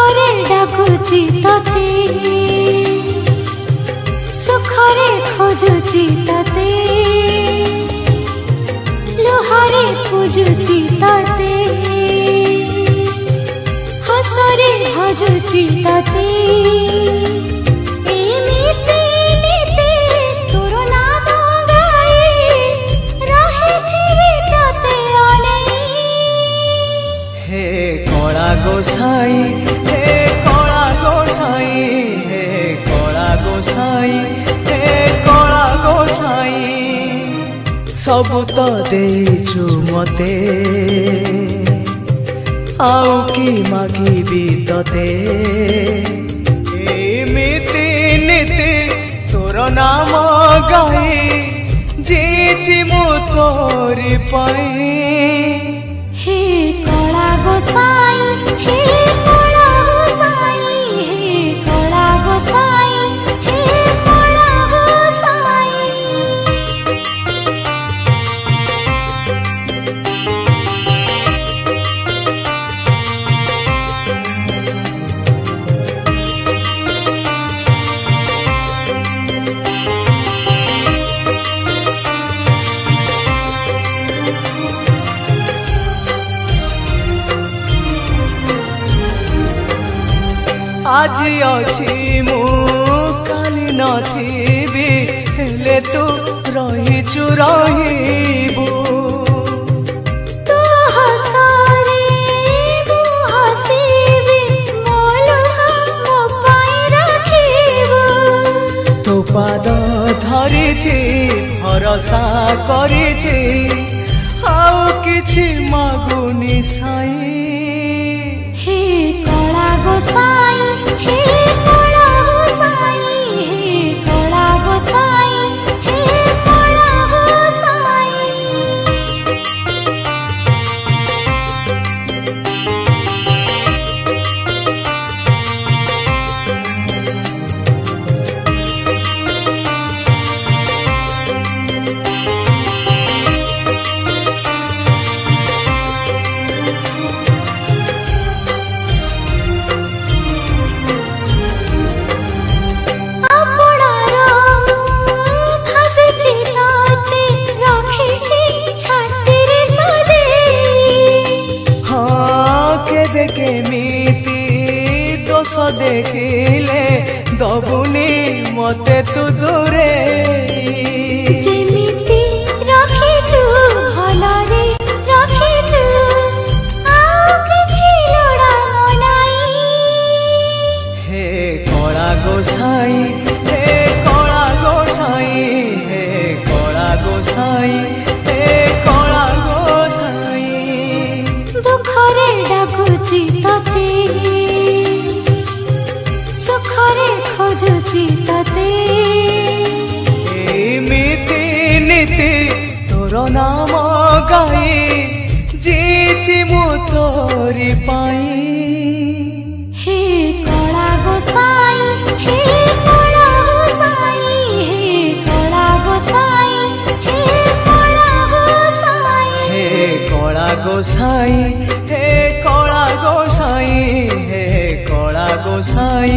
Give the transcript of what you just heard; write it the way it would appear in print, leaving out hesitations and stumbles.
दुखरे डाकुची तते सुखरे खोजुची तते लुहारे पूजुची तते हसरे भजुची तते एमिति नीति तोर नाम गाई रहिथिबि तते अनेई। हे कला गोसाई हे कला गोसाई हे कला गोसाई हे कला गोसाई सबु तो देइछु मते आउ कि मागिबी तते एमिति नीति तोर नाम गाई जीची मु तोरी पाई। हे कला गोसाई हे कला गोसाई हे कला गोसाई हे कला गोसाई। आज अछि मु काली नथिबी हेले तू रहिचु रहिबु तू हसरे मु हसिबि मोलुहा मो पाई रखिबु तो पाद धरिछि भरोसा करिछि आउ किछि मागुनी साई। हे कला गोसाई हे कला गोसाई हे कला गोसाई हे कला गोसाई। केमिति दोष देखिले दबुनी मते तू दूरे जेमिति रखिछु भलरे रखिछु आउ किछि लोड़ा मनाई। हे कला गोसाई हे कला गोसाई हे कला गोसाई हे कला गोसाई दुखरे डाकुची तते सुखरे खोजुची तते एमिति नीति तोर नाम गाई जीची मु तोरी पाई। हे कला गोसाई हे कला गोसाई हे कला गोसाई हे कला गोसाई। हे कला गोसाई हे कला गोसाई हे कला गोसाई